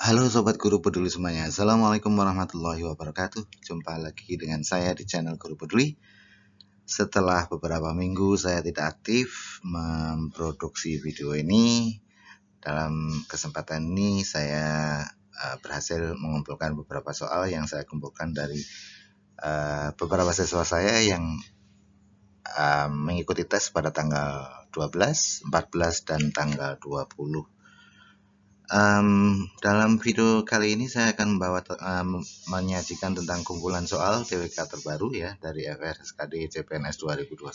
Halo Sobat Guru Peduli semuanya. Assalamualaikum warahmatullahi wabarakatuh. Jumpa lagi dengan saya di channel Guru Peduli. Setelah beberapa minggu saya tidak aktif memproduksi video ini, dalam kesempatan ini saya berhasil mengumpulkan beberapa soal yang saya kumpulkan dari beberapa siswa saya yang mengikuti tes pada tanggal 12, 14, dan tanggal 20. Dalam video kali ini saya akan menyajikan tentang kumpulan soal TWK terbaru ya dari FRSKD CPNS 2021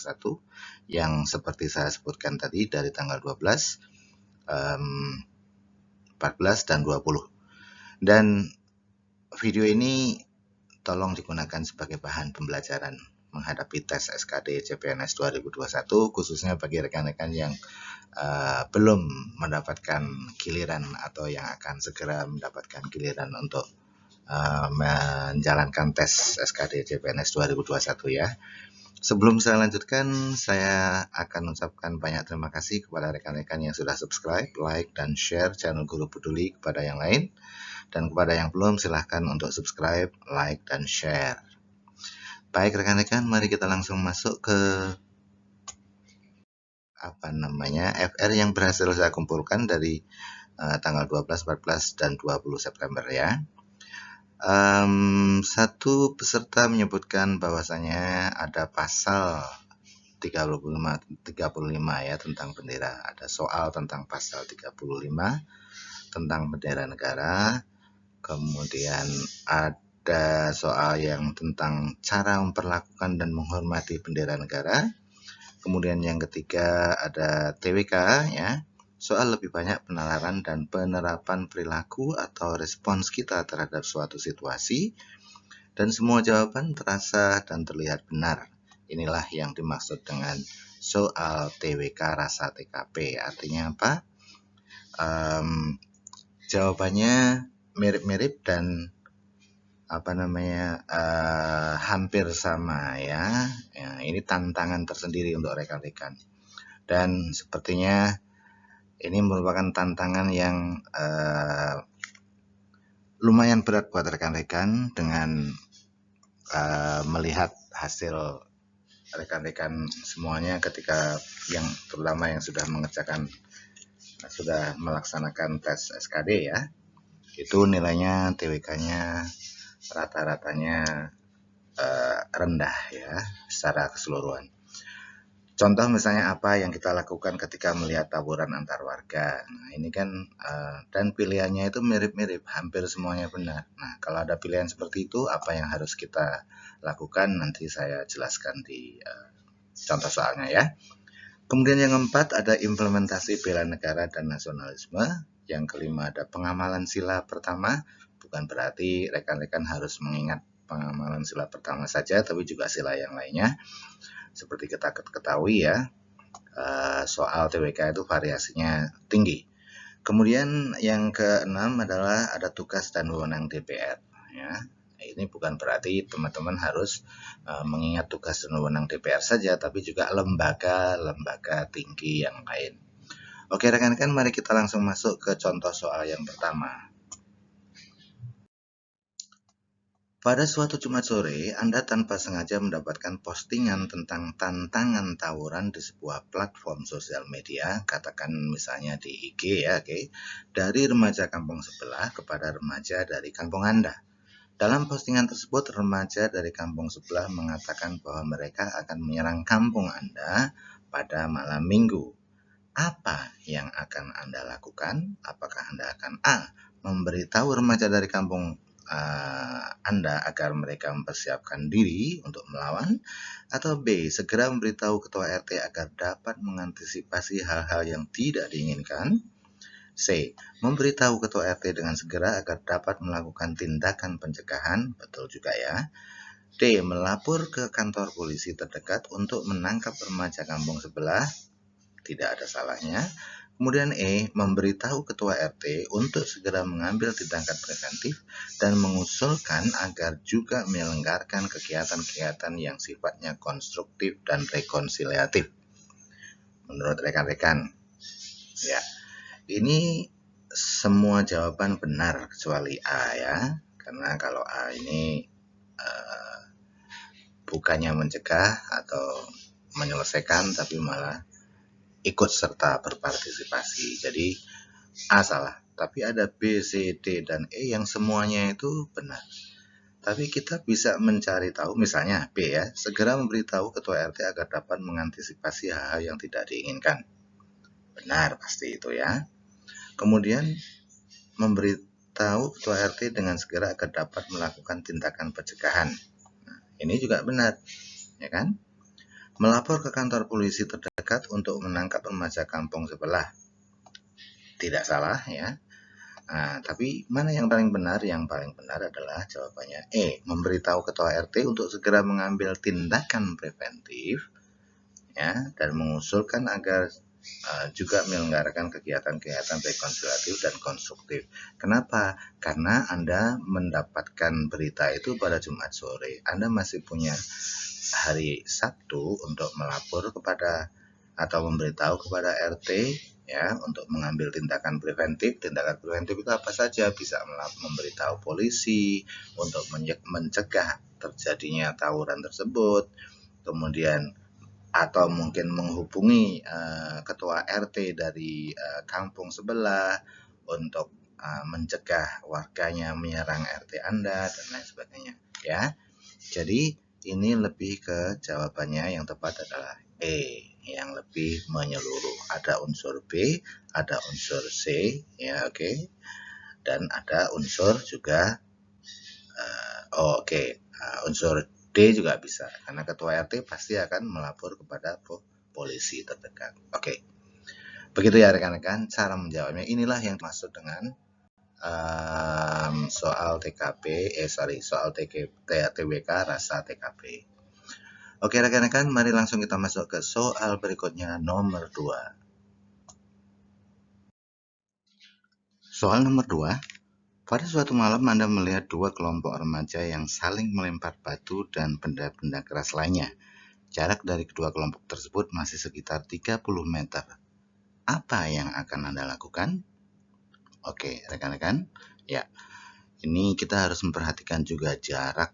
yang seperti saya sebutkan tadi dari tanggal 12, 14, dan 20. Dan video ini tolong digunakan sebagai bahan pembelajaran menghadapi tes SKD CPNS 2021 khususnya bagi rekan-rekan yang belum mendapatkan giliran atau yang akan segera mendapatkan giliran untuk menjalankan tes SKD CPNS 2021 ya. Sebelum saya lanjutkan, saya akan mengucapkan banyak terima kasih kepada rekan-rekan yang sudah subscribe, like, dan share channel Guru Peduli kepada yang lain. Dan kepada yang belum, silahkan untuk subscribe, like, dan share. Baik rekan-rekan, mari kita langsung masuk ke FR yang berhasil saya kumpulkan dari tanggal 12, 14, dan 20 September ya. Satu peserta menyebutkan bahwasanya ada pasal 35 ya tentang bendera. Ada soal tentang pasal 35 tentang bendera negara. Kemudian ada soal yang tentang cara memperlakukan dan menghormati bendera negara. Kemudian yang ketiga ada TWK ya, soal lebih banyak penalaran dan penerapan perilaku atau respons kita terhadap suatu situasi, dan semua jawaban terasa dan terlihat benar. Inilah yang dimaksud dengan soal TWK rasa TKP. Artinya apa? Jawabannya mirip-mirip dan hampir sama ya. Ini tantangan tersendiri untuk rekan-rekan. Dan sepertinya ini merupakan tantangan yang lumayan berat buat rekan-rekan dengan melihat hasil rekan-rekan semuanya ketika terutama yang sudah melaksanakan tes SKD ya. Itu nilainya TWK-nya rata-ratanya rendah ya secara keseluruhan. Contoh misalnya apa yang kita lakukan ketika melihat tawuran antar warga. Nah ini kan dan pilihannya itu mirip-mirip, hampir semuanya benar. Nah kalau ada pilihan seperti itu, apa yang harus kita lakukan nanti saya jelaskan di contoh soalnya ya. Kemudian yang keempat ada implementasi bela negara dan nasionalisme. Yang kelima ada pengamalan sila pertama. Bukan berarti rekan-rekan harus mengingat pengamalan sila pertama saja, tapi juga sila yang lainnya. Seperti kita ketahui ya, soal TWK itu variasinya tinggi. Kemudian yang keenam adalah ada tugas dan wewenang DPR. Ya. Ini bukan berarti teman-teman harus mengingat tugas dan wewenang DPR saja, tapi juga lembaga-lembaga tinggi yang lain. Oke rekan-rekan, mari kita langsung masuk ke contoh soal yang pertama. Pada suatu Jumat sore, Anda tanpa sengaja mendapatkan postingan tentang tantangan tawuran di sebuah platform sosial media, katakan misalnya di IG ya, dari remaja kampung sebelah kepada remaja dari kampung Anda. Dalam postingan tersebut, remaja dari kampung sebelah mengatakan bahwa mereka akan menyerang kampung Anda pada malam Minggu. Apa yang akan Anda lakukan? Apakah Anda akan A. memberitahu remaja dari kampung Anda agar mereka mempersiapkan diri untuk melawan, atau B. segera memberitahu ketua RT agar dapat mengantisipasi hal-hal yang tidak diinginkan? C. memberitahu ketua RT dengan segera agar dapat melakukan tindakan pencegahan, betul juga ya. D. melapor ke kantor polisi terdekat untuk menangkap remaja kampung sebelah, tidak ada salahnya. Kemudian E. memberitahu ketua RT untuk segera mengambil tindakan preventif dan mengusulkan agar juga menyelenggarakan kegiatan-kegiatan yang sifatnya konstruktif dan rekonsiliatif. Menurut rekan-rekan, ya, ini semua jawaban benar kecuali A ya. Karena kalau A ini bukannya mencegah atau menyelesaikan tapi malah ikut serta berpartisipasi. Jadi A salah. Tapi ada B, C, D, dan E yang semuanya itu benar. Tapi kita bisa mencari tahu, misalnya B ya, segera memberitahu ketua RT agar dapat mengantisipasi hal-hal yang tidak diinginkan. Benar pasti itu ya. Kemudian memberitahu ketua RT dengan segera agar dapat melakukan tindakan pencegahan. Nah, ini juga benar, ya kan? Melapor ke kantor polisi terdekat untuk menangkap remaja kampung sebelah. Tidak salah ya. Nah, tapi mana yang paling benar? Yang paling benar adalah jawabannya E. Memberitahu ketua RT untuk segera mengambil tindakan preventif ya, dan mengusulkan agar juga menyelenggarakan kegiatan-kegiatan rekonsiliatif dan konstruktif. Kenapa? Karena Anda mendapatkan berita itu pada Jumat sore. Anda masih punya hari Sabtu untuk melapor kepada atau memberitahu kepada RT ya untuk mengambil tindakan preventif. Tindakan preventif itu apa saja? Bisa memberitahu polisi untuk mencegah terjadinya tawuran tersebut. Kemudian atau mungkin menghubungi ketua RT dari kampung sebelah untuk mencegah warganya menyerang RT Anda dan lain sebagainya ya. Jadi ini lebih ke jawabannya yang tepat adalah E, yang lebih menyeluruh. Ada unsur B, ada unsur C ya, oke. Dan ada unsur juga unsur D juga bisa, karena ketua RT pasti akan melapor kepada polisi terdekat. Oke, begitu ya rekan-rekan cara menjawabnya. Inilah yang dimaksud dengan soal TWK rasa TKP. Oke rekan-rekan, mari langsung kita masuk ke soal berikutnya nomor 2. Soal nomor 2. Pada suatu malam Anda melihat dua kelompok remaja yang saling melempar batu dan benda-benda keras lainnya. Jarak dari kedua kelompok tersebut masih sekitar 30 meter. Apa yang akan Anda lakukan? Oke, rekan-rekan. Ya, ini kita harus memperhatikan juga jarak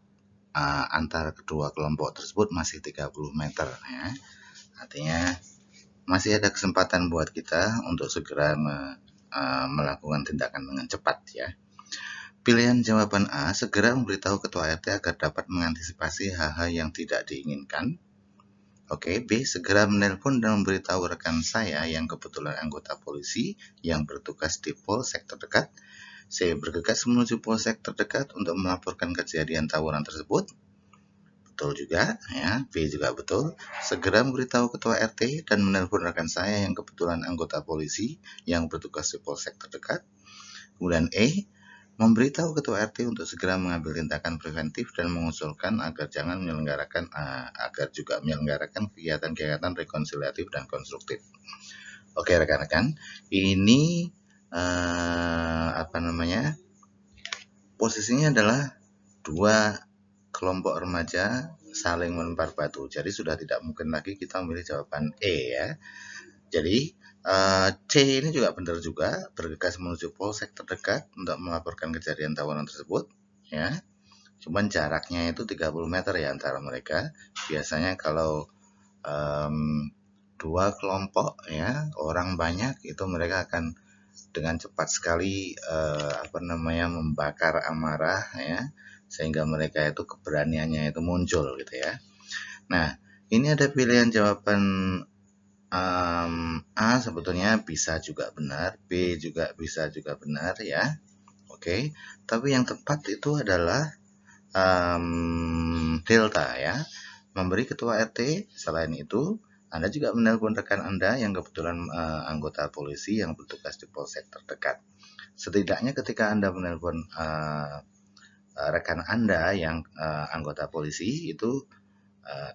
antara kedua kelompok tersebut masih 30 meter. Ya. Artinya masih ada kesempatan buat kita untuk segera melakukan tindakan dengan cepat ya. Pilihan jawaban A, segera memberitahu ketua RT agar dapat mengantisipasi hal-hal yang tidak diinginkan. Oke, B, segera menelpon dan memberitahu rekan saya yang kebetulan anggota polisi yang bertugas di polsek terdekat. C, bergegas menuju polsek terdekat untuk melaporkan kejadian tawuran tersebut. Betul juga, ya. B juga betul. Segera memberitahu ketua RT dan menelpon rekan saya yang kebetulan anggota polisi yang bertugas di polsek terdekat. Kemudian E, memberitahu ketua RT untuk segera mengambil tindakan preventif dan mengusulkan agar juga menyelenggarakan kegiatan-kegiatan rekonsiliatif dan konstruktif. Oke rekan-rekan, ini posisinya adalah dua kelompok remaja saling melempar batu. Jadi sudah tidak mungkin lagi kita memilih jawaban E ya. Jadi C ini juga benar juga, bergegas menuju polsek terdekat untuk melaporkan kejadian tawuran tersebut ya. Cuman jaraknya itu 30 meter ya antara mereka. Biasanya kalau dua kelompok ya, orang banyak itu mereka akan dengan cepat sekali membakar amarah ya, sehingga mereka itu keberaniannya itu muncul gitu ya. Nah, ini ada pilihan jawaban A sebetulnya bisa juga benar, B juga bisa juga benar ya. Oke, tapi yang tepat itu adalah delta ya. Memberi ketua RT. Selain itu, Anda juga menelpon rekan Anda yang kebetulan anggota polisi yang bertugas di polsek terdekat. Setidaknya ketika Anda menelpon rekan Anda yang anggota polisi itu,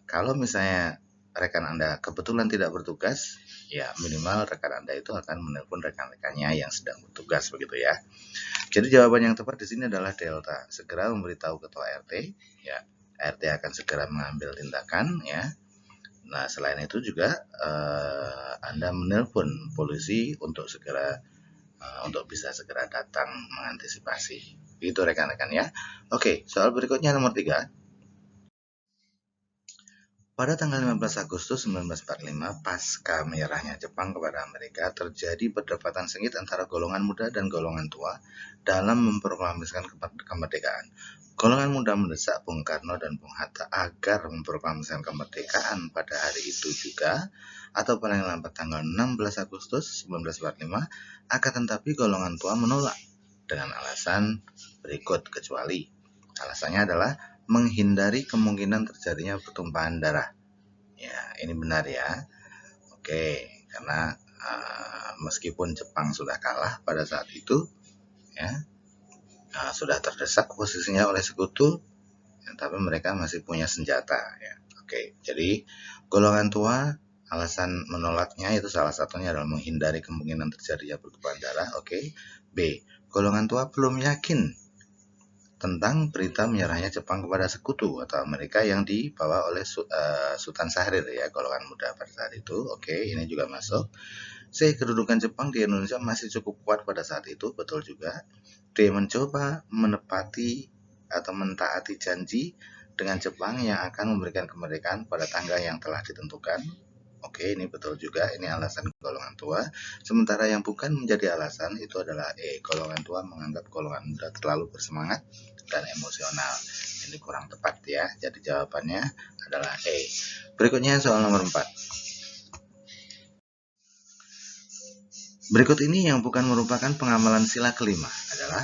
kalau misalnya rekan Anda kebetulan tidak bertugas, ya minimal rekan Anda itu akan menelpon rekan-rekannya yang sedang bertugas begitu ya. Jadi jawaban yang tepat di sini adalah delta. Segera memberitahu ketua RT, ya RT akan segera mengambil tindakan ya. Nah selain itu juga Anda menelpon polisi untuk segera untuk bisa segera datang mengantisipasi. Itu rekan-rekan ya. Oke, soal berikutnya nomor 3. Pada tanggal 15 Agustus 1945, pasca menyerahnya Jepang kepada Amerika, terjadi perdebatan sengit antara golongan muda dan golongan tua dalam memproklamasikan kemerdekaan. Golongan muda mendesak Bung Karno dan Bung Hatta agar memproklamasikan kemerdekaan pada hari itu juga, atau paling lambat tanggal 16 Agustus 1945, akan tetapi golongan tua menolak dengan alasan berikut kecuali. Alasannya adalah menghindari kemungkinan terjadinya pertumpahan darah. Ya, ini benar ya. Oke, karena meskipun Jepang sudah kalah pada saat itu, ya, sudah terdesak posisinya oleh sekutu, ya, tapi mereka masih punya senjata. Ya. Oke, jadi golongan tua alasan menolaknya itu salah satunya adalah menghindari kemungkinan terjadinya pertumpahan darah. Oke, B. Golongan tua belum yakin tentang berita menyerahnya Jepang kepada sekutu atau Amerika yang dibawa oleh Sultan Syahrir ya, golongan muda pada saat itu. Oke, ini juga masuk. C. Kedudukan Jepang di Indonesia masih cukup kuat pada saat itu, betul juga. D. Mencoba menepati atau mentaati janji dengan Jepang yang akan memberikan kemerdekaan pada tanggal yang telah ditentukan. Oke, ini betul juga, ini alasan golongan tua. Sementara yang bukan menjadi alasan itu adalah E. Golongan tua menganggap golongan muda terlalu bersemangat dan emosional. Ini kurang tepat ya, jadi jawabannya adalah E. Berikutnya soal nomor 4. Berikut ini yang bukan merupakan pengamalan sila kelima adalah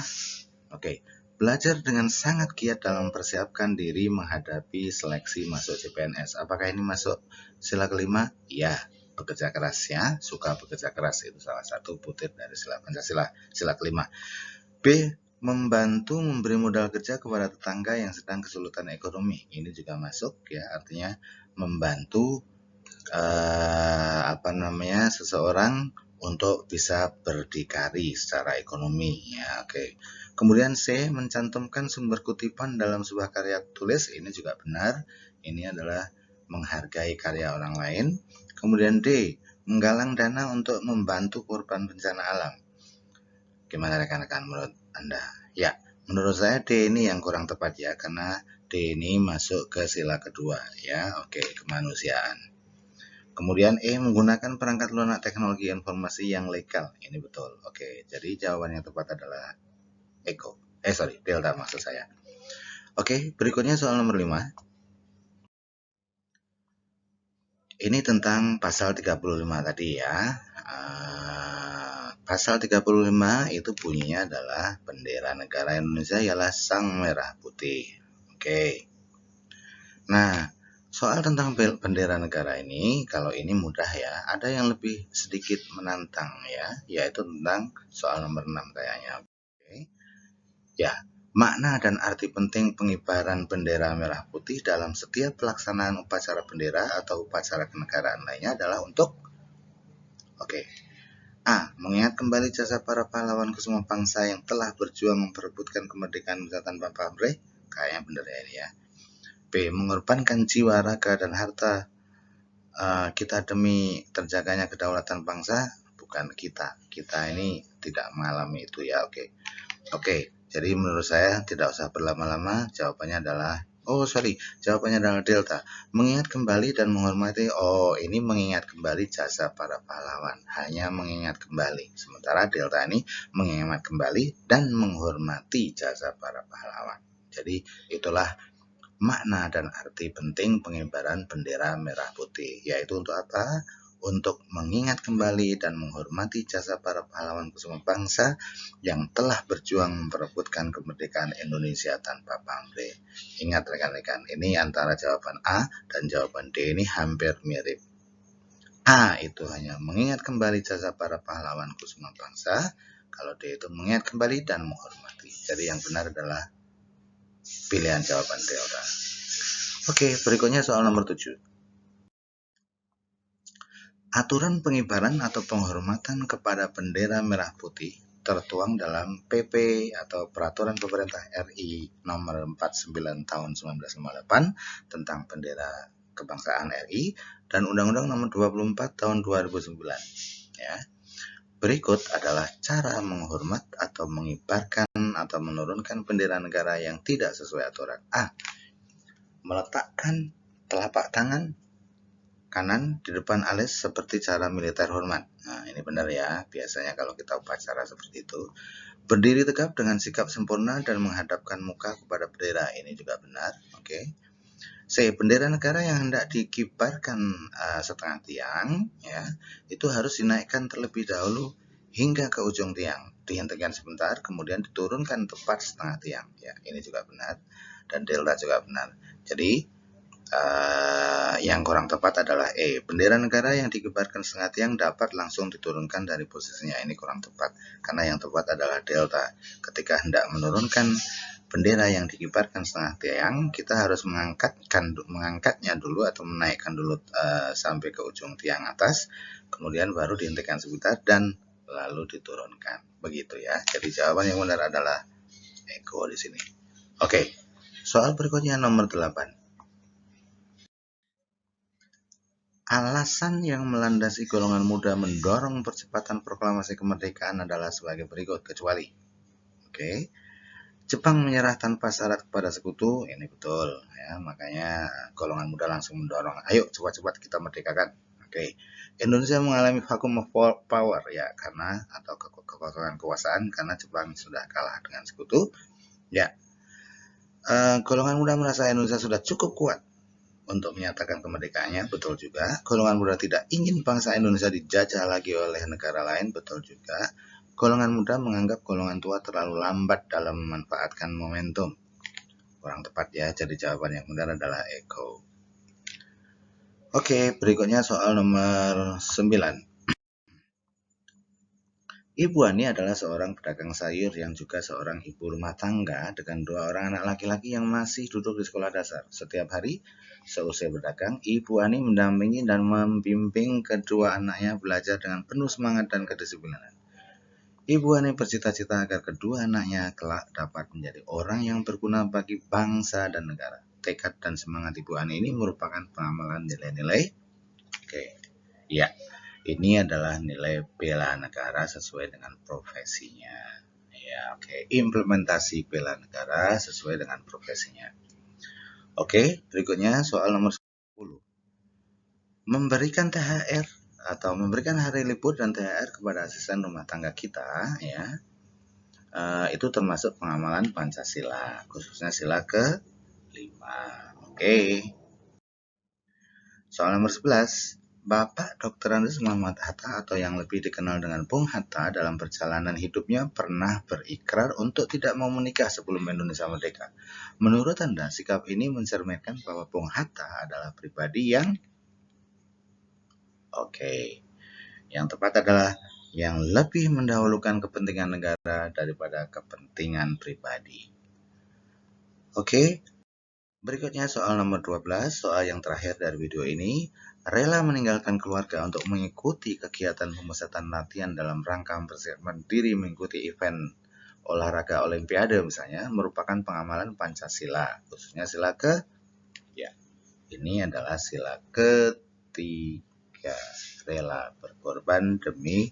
belajar dengan sangat giat dalam mempersiapkan diri menghadapi seleksi masuk CPNS. Apakah ini masuk sila kelima? Ya, bekerja keras ya, suka bekerja keras itu salah satu butir dari sila Pancasila, sila kelima. B. Membantu memberi modal kerja kepada tetangga yang sedang kesulitan ekonomi. Ini juga masuk ya, artinya membantu seseorang untuk bisa berdikari secara ekonomi ya. Oke. Kemudian C. Mencantumkan sumber kutipan dalam sebuah karya tulis. Ini juga benar. Ini adalah menghargai karya orang lain. Kemudian D. Menggalang dana untuk membantu korban bencana alam. Gimana rekan-rekan menurut Anda? Ya, menurut saya D ini yang kurang tepat ya, karena D ini masuk ke sila kedua ya. Oke, kemanusiaan. Kemudian E. Menggunakan perangkat lunak teknologi informasi yang legal. Ini betul. Oke, jadi jawaban yang tepat adalah Delta maksud saya. Oke, berikutnya soal nomor 5. Ini tentang pasal 35 tadi ya. Pasal 35 itu bunyinya adalah bendera negara Indonesia ialah sang merah putih. Oke. Nah, soal tentang bendera negara ini, kalau ini mudah ya, ada yang lebih sedikit menantang ya, yaitu tentang soal nomor 6 kayaknya. Oke. Ya, makna dan arti penting pengibaran bendera merah putih dalam setiap pelaksanaan upacara bendera atau upacara kenegaraan lainnya adalah untuk A. Mengingat kembali jasa para pahlawan ke semua bangsa yang telah berjuang memperebutkan kemerdekaan Indonesia tanpa pamrih. Kayaknya benar ya ini ya. B. Mengorbankan jiwa, raga, dan harta kita demi terjaganya kedaulatan bangsa. Bukan kita. Kita ini tidak mengalami itu ya. Oke. Jadi menurut saya tidak usah berlama-lama. Jawabannya adalah jawabannya adalah Delta. Mengingat kembali dan menghormati. Ini mengingat kembali jasa para pahlawan. Hanya mengingat kembali. Sementara Delta ini mengingat kembali dan menghormati jasa para pahlawan. Jadi itulah makna dan arti penting pengibaran bendera merah putih, yaitu untuk apa? Untuk mengingat kembali dan menghormati jasa para pahlawan semua bangsa yang telah berjuang memperebutkan kemerdekaan Indonesia tanpa pamrih. Ingat rekan-rekan, ini antara jawaban A dan jawaban D ini hampir mirip. A itu hanya mengingat kembali jasa para pahlawan semua bangsa, kalau D itu mengingat kembali dan menghormati. Jadi yang benar adalah pilihan jawaban Delta. Oke, berikutnya soal nomor 7. Aturan pengibaran atau penghormatan kepada bendera merah putih tertuang dalam PP atau Peraturan Pemerintah RI nomor 49 tahun 1958 tentang bendera kebangsaan RI dan Undang-Undang nomor 24 tahun 2009. Ya. Berikut adalah cara menghormat atau mengibarkan atau menurunkan bendera negara yang tidak sesuai aturan. A. Meletakkan telapak tangan kanan di depan alis seperti cara militer hormat. Nah, ini benar ya. Biasanya kalau kita upacara seperti itu. Berdiri tegap dengan sikap sempurna dan menghadapkan muka kepada bendera. Ini juga benar. Oke. C. Bendera negara yang hendak dikibarkan setengah tiang, ya, itu harus dinaikkan terlebih dahulu hingga ke ujung tiang. Dihentikan sebentar, kemudian diturunkan tepat setengah tiang. Ya, ini juga benar. Dan delta juga benar. Jadi, yang kurang tepat adalah E. Bendera negara yang dikibarkan setengah tiang dapat langsung diturunkan dari posisinya. Ini kurang tepat. Karena yang tepat adalah delta. Ketika hendak menurunkan bendera yang dikibarkan setengah tiang, kita harus mengangkatnya dulu atau menaikkan dulu sampai ke ujung tiang atas, kemudian baru dihentikan sebentar dan lalu diturunkan. Begitu ya. Jadi jawaban yang benar adalah Eko di sini. Oke. Soal berikutnya nomor 8. Alasan yang melandasi golongan muda mendorong percepatan proklamasi kemerdekaan adalah sebagai berikut, kecuali Oke. Jepang menyerah tanpa syarat kepada sekutu, ini betul ya, makanya golongan muda langsung mendorong, ayo cepat-cepat kita merdekakan. Oke. Indonesia mengalami vacuum of power ya, karena atau kekosongan kekuasaan karena Jepang sudah kalah dengan sekutu. Ya. Golongan muda merasa Indonesia sudah cukup kuat untuk menyatakan kemerdekaannya, betul juga. Golongan muda tidak ingin bangsa Indonesia dijajah lagi oleh negara lain, betul juga. Golongan muda menganggap golongan tua terlalu lambat dalam memanfaatkan momentum. Kurang tepat ya, jadi jawaban yang benar adalah Eko. Oke, berikutnya soal nomor 9. Ibu Ani adalah seorang pedagang sayur yang juga seorang ibu rumah tangga dengan 2 orang anak laki-laki yang masih duduk di sekolah dasar. Setiap hari, seusai berdagang, Ibu Ani mendampingi dan membimbing kedua anaknya belajar dengan penuh semangat dan kedisiplinan. Ibu Ani bercita-cita agar kedua anaknya kelak dapat menjadi orang yang berguna bagi bangsa dan negara. Tekad dan semangat Ibu Ani ini merupakan pengamalan nilai-nilai. Oke, ya, ini adalah nilai bela negara sesuai dengan profesinya. Ya, oke, implementasi bela negara sesuai dengan profesinya. Oke, berikutnya soal nomor 10. Memberikan THR atau memberikan hari libur dan THR kepada asisten rumah tangga kita, ya, itu termasuk pengamalan Pancasila, khususnya sila ke-5. Oke. Soal nomor 11. Bapak Dr. Andes Muhammad Hatta atau yang lebih dikenal dengan Bung Hatta dalam perjalanan hidupnya pernah berikrar untuk tidak mau menikah sebelum Indonesia merdeka. Menurut Anda, sikap ini mencerminkan bahwa Bung Hatta adalah pribadi yang yang tepat adalah yang lebih mendahulukan kepentingan negara daripada kepentingan pribadi. Oke, berikutnya soal nomor 12, soal yang terakhir dari video ini. Rela meninggalkan keluarga untuk mengikuti kegiatan pemusatan latihan dalam rangka mempersiapkan diri mengikuti event olahraga olimpiade misalnya, merupakan pengamalan Pancasila, khususnya sila ini adalah sila ketiga. Rela berkorban demi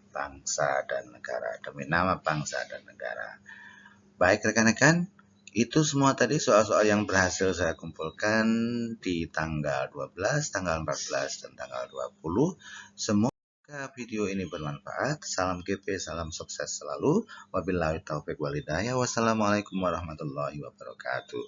bangsa dan negara, demi nama bangsa dan negara. Baik rekan-rekan, itu semua tadi soal-soal yang berhasil saya kumpulkan di tanggal 12, tanggal 14, dan tanggal 20. Semoga video ini bermanfaat. Salam GP, salam sukses selalu. Wabillahi taufiq walhidayah. Wassalamualaikum warahmatullahi wabarakatuh.